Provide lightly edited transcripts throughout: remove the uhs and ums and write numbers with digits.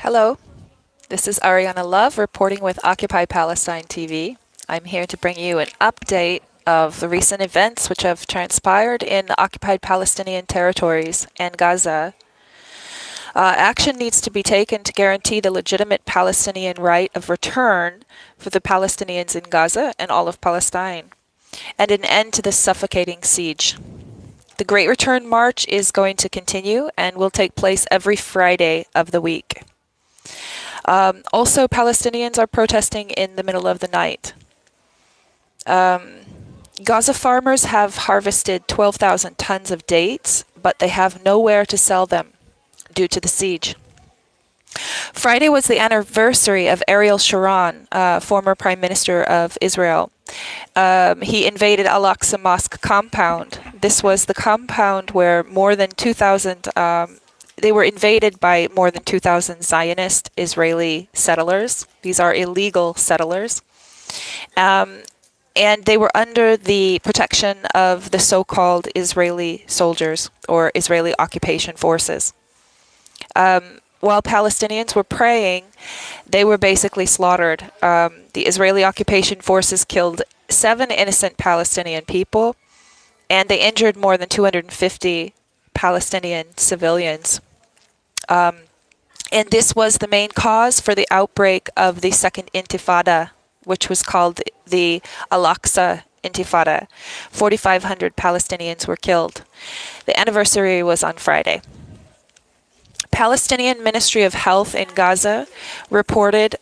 Hello, this is Ariyana Love reporting with Occupy Palestine TV. I'm here to bring you an update of the recent events which have transpired in the occupied Palestinian territories and Gaza. Action needs to be taken to guarantee the legitimate Palestinian right of return for the Palestinians in Gaza and all of Palestine, and an end to this suffocating siege. The Great Return March is going to continue and will take place every Friday of the week. Also, Palestinians are protesting in the middle of the night. Gaza farmers have harvested 12,000 tons of dates, but they have nowhere to sell them due to the siege. Friday was the anniversary of Ariel Sharon, former Prime Minister of Israel. He invaded Al-Aqsa Mosque compound. This was the compound where more than 2,000 they were invaded by more than 2,000 Zionist Israeli settlers. These are illegal settlers. And they were under the protection of the so-called Israeli soldiers or Israeli occupation forces. While Palestinians were praying, they were basically slaughtered. The Israeli occupation forces killed 7 innocent Palestinian people, and they injured more than 250 Palestinian civilians. And this was the main cause for the outbreak of the Second Intifada, which was called the Al-Aqsa Intifada. 4,500 Palestinians were killed. The anniversary was on Friday. Palestinian Ministry of Health in Gaza reported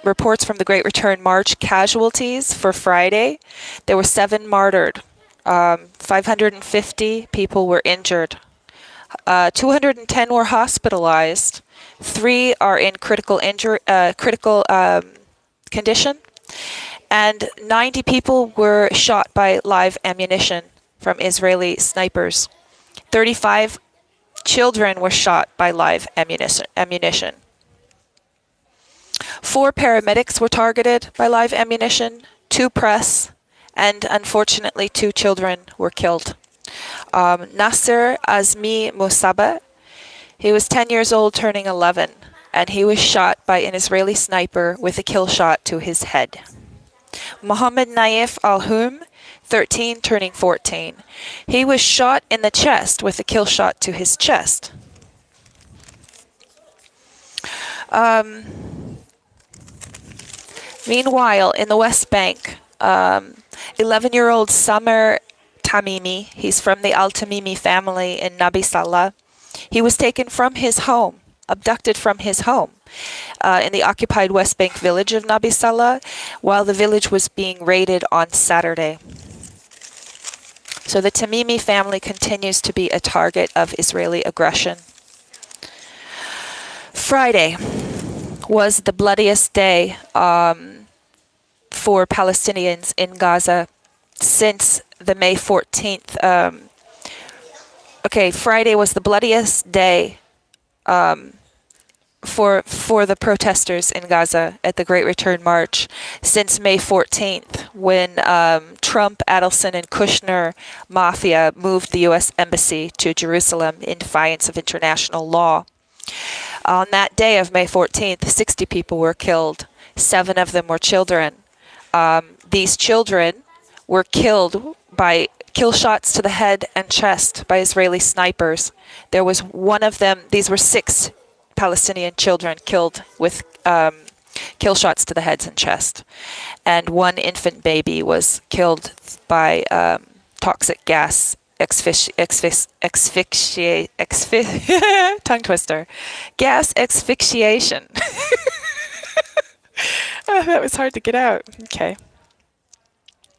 reports from the Great Return March casualties for Friday. There were 7 martyred. 550 people were injured. 210 were hospitalized. 3 are in critical condition, and 90 people were shot by live ammunition from Israeli snipers. 35 children were shot by live ammunition. 4 paramedics were targeted by live ammunition, 2 press, and unfortunately 2 children were killed. Nasser Azmi Musaba, he was 10 years old turning 11, and he was shot by an Israeli sniper with a kill shot to his head. Mohammed Naif Al-Hum, 13 turning 14. He was shot in the chest with a kill shot to his chest. Meanwhile, in the West Bank, 11-year-old Samer Tamimi, he's from the Al-Tamimi family in Nabi Saleh. He was taken from his home, abducted from his home in the occupied West Bank village of Nabi Saleh, while the village was being raided on Saturday. So the Tamimi family continues to be a target of Israeli aggression. Friday was the bloodiest day for Palestinians in Gaza since the May 14th. Friday was the bloodiest day for the protesters in Gaza at the Great Return March since May 14th, when Trump, Adelson, and Kushner mafia moved the U.S. Embassy to Jerusalem in defiance of international law. On that day of May 14th, 60 people were killed. 7 of them were children. These children were killed by kill shots to the head and chest by Israeli snipers. There was one of them, these were 6 Palestinian children killed with kill shots to the heads and chest. And 1 infant baby was killed by toxic gas tongue twister. Gas asphyxiation. Oh, that was hard to get out. Okay.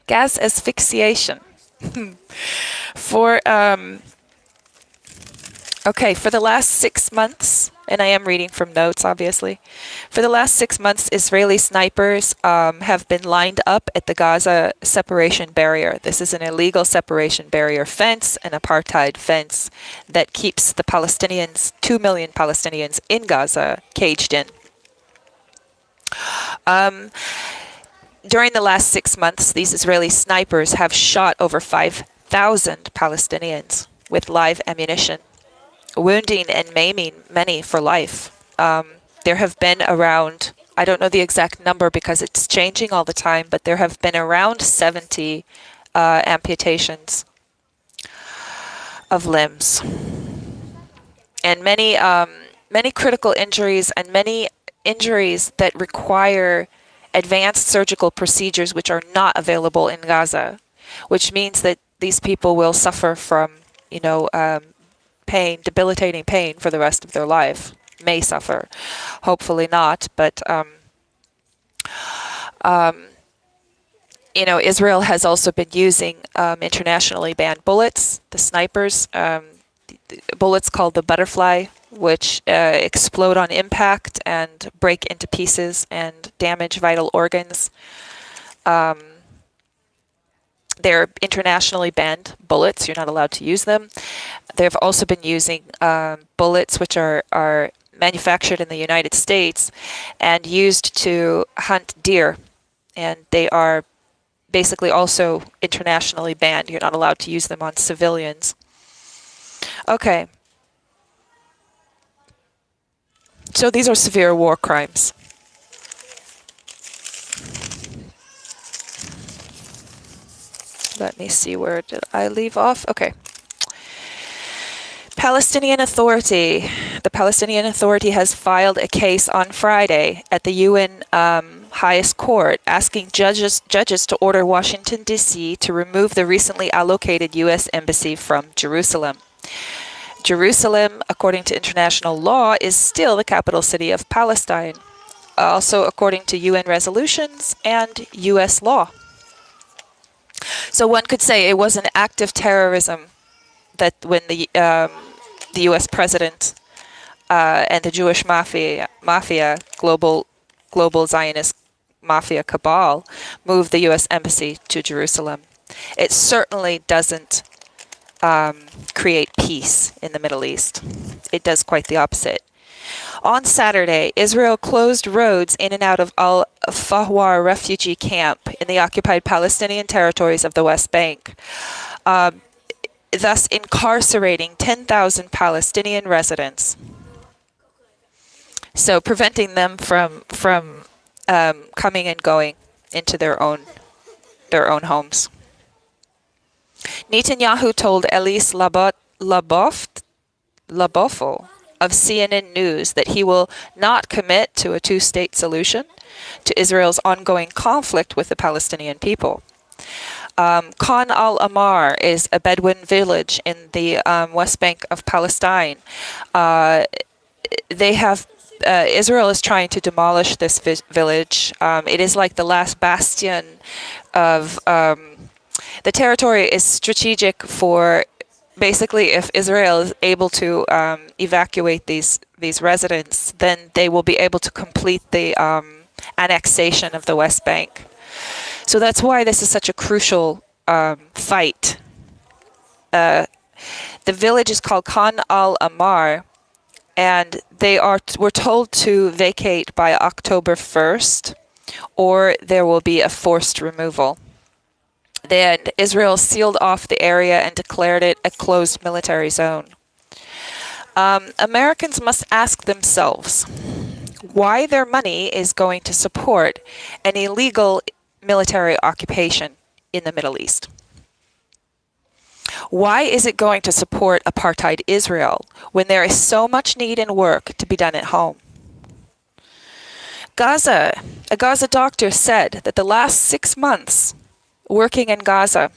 Gas asphyxiation. For the last 6 months, and I am reading from notes, obviously. For the last 6 months, Israeli snipers have been lined up at the Gaza separation barrier. This is an illegal separation barrier fence, an apartheid fence that keeps the Palestinians, 2 million Palestinians in Gaza, caged in. During the last 6 months, these Israeli snipers have shot over 5,000 Palestinians with live ammunition, wounding and maiming many for life. There have been around, I don't know the exact number because it's changing all the time, but there have been around 70 amputations of limbs. And many critical injuries and many injuries that require advanced surgical procedures which are not available in Gaza, which means that these people will suffer from, pain, debilitating pain for the rest of their life. May suffer, hopefully not, but Israel has also been using internationally banned bullets, the snipers, bullets called the butterfly, which explode on impact and break into pieces and damage vital organs. They're internationally banned bullets. You're not allowed to use them. They've also been using bullets which are manufactured in the United States and used to hunt deer. And they are basically also internationally banned. You're not allowed to use them on civilians. Okay. So these are severe war crimes. Let me see, where did I leave off? Okay. Palestinian Authority. The Palestinian Authority has filed a case on Friday at the UN highest court asking judges to order Washington, D.C. to remove the recently allocated U.S. embassy from Jerusalem. Jerusalem, according to international law, is still the capital city of Palestine, also according to UN resolutions and U.S. law. So one could say it was an act of terrorism that when the U.S. president and the Jewish mafia, global Zionist mafia cabal, moved the U.S. embassy to Jerusalem. It certainly doesn't create peace in the Middle East. It does quite the opposite. On Saturday, Israel closed roads in and out of Al-Fahwar refugee camp in the occupied Palestinian territories of the West Bank, thus incarcerating 10,000 Palestinian residents. So preventing them from coming and going into their own homes. Netanyahu told Elise Labofo of CNN News that he will not commit to a two-state solution to Israel's ongoing conflict with the Palestinian people. Khan al-Amar is a Bedouin village in the West Bank of Palestine. Israel is trying to demolish this village. It is like the last bastion of... the territory is strategic for... Basically, if Israel is able to evacuate these residents, then they will be able to complete the annexation of the West Bank. So that's why this is such a crucial fight. The village is called Khan al-Amar, and we're told to vacate by October 1st, or there will be a forced removal. Then Israel sealed off the area and declared it a closed military zone. Americans must ask themselves why their money is going to support an illegal military occupation in the Middle East. Why is it going to support apartheid Israel when there is so much need and work to be done at home? A Gaza doctor said that the last 6 months working in Gaza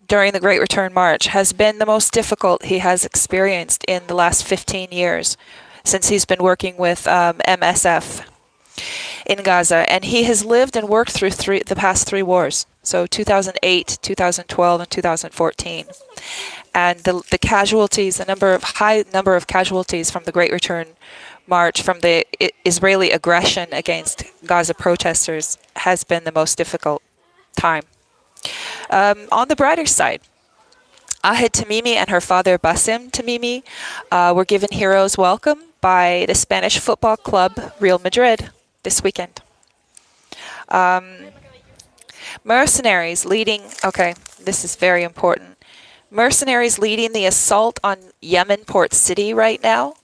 during the Great Return March has been the most difficult he has experienced in the last 15 years since he's been working with MSF in Gaza. And he has lived and worked through the past 3 wars, so 2008, 2012, and 2014. And the casualties, high number of casualties from the Great Return March, from the Israeli aggression against Gaza protesters, has been the most difficult time. On the brighter side, Ahed Tamimi and her father Bassem Tamimi were given heroes welcome by the Spanish football club Real Madrid this weekend. Mercenaries leading, this is very important. Mercenaries leading the assault on Yemen port city right now.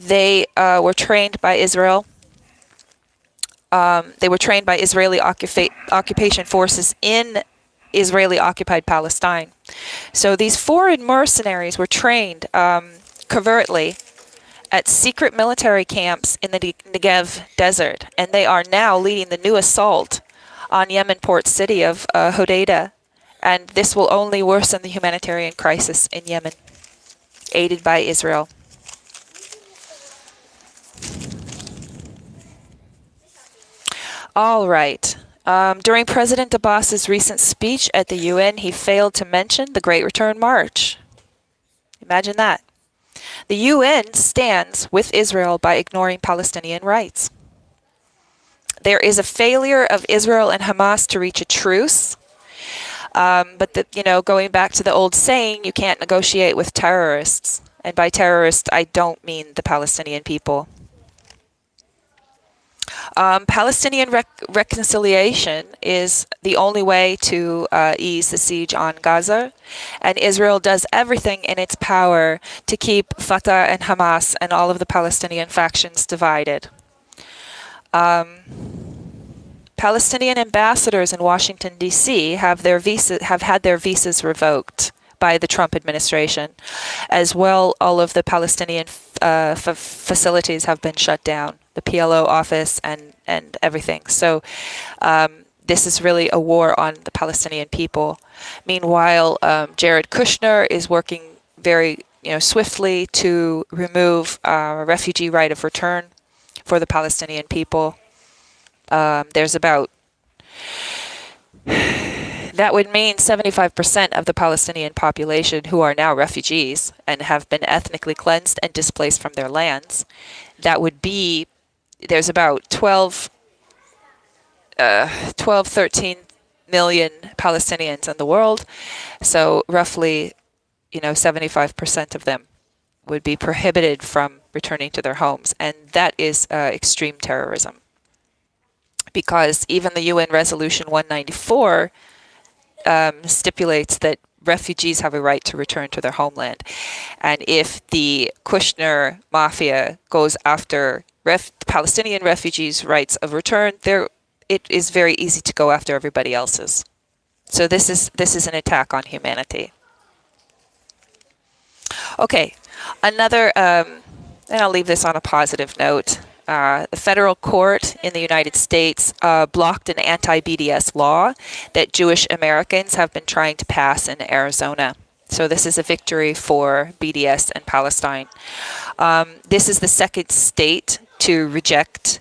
They were trained by Israel. They were trained by Israeli occupation forces in Israeli-occupied Palestine. So these foreign mercenaries were trained covertly at secret military camps in the Negev desert, and they are now leading the new assault on Yemen port city of Hodeidah, and this will only worsen the humanitarian crisis in Yemen, aided by Israel. All right. During President Abbas's recent speech at the UN, he failed to mention the Great Return March. Imagine that. The UN stands with Israel by ignoring Palestinian rights. There is a failure of Israel and Hamas to reach a truce. But going back to the old saying, you can't negotiate with terrorists. And by terrorists, I don't mean the Palestinian people. Palestinian reconciliation is the only way to ease the siege on Gaza, and Israel does everything in its power to keep Fatah and Hamas and all of the Palestinian factions divided. Palestinian ambassadors in Washington, D.C. have had their visas revoked by the Trump administration. As well, all of the Palestinian facilities have been shut down, the PLO office and everything. So this is really a war on the Palestinian people. Meanwhile, Jared Kushner is working very swiftly to remove refugee right of return for the Palestinian people. There's about, that would mean 75% of the Palestinian population who are now refugees and have been ethnically cleansed and displaced from their lands. That would be, there's about 13 million Palestinians in the world. So roughly, 75% of them would be prohibited from returning to their homes. And that is extreme terrorism. Because even the UN Resolution 194 stipulates that refugees have a right to return to their homeland. And if the Kushner mafia goes after Palestinian refugees' rights of return, it is very easy to go after everybody else's. So this is an attack on humanity. Okay, another, and I'll leave this on a positive note. The federal court in the United States blocked an anti-BDS law that Jewish Americans have been trying to pass in Arizona. So this is a victory for BDS and Palestine. This is the second state to reject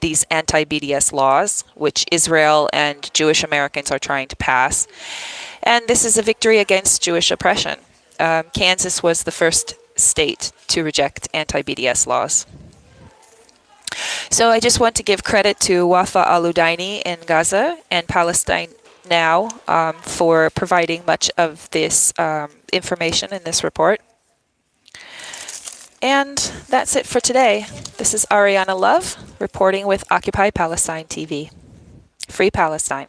these anti-BDS laws, which Israel and Jewish Americans are trying to pass. And this is a victory against Jewish oppression. Kansas was the first state to reject anti-BDS laws. So I just want to give credit to Wafa Aludaini in Gaza and Palestine Now for providing much of this information in this report. And that's it for today. This is Ariyana Love reporting with Occupy Palestine TV. Free Palestine.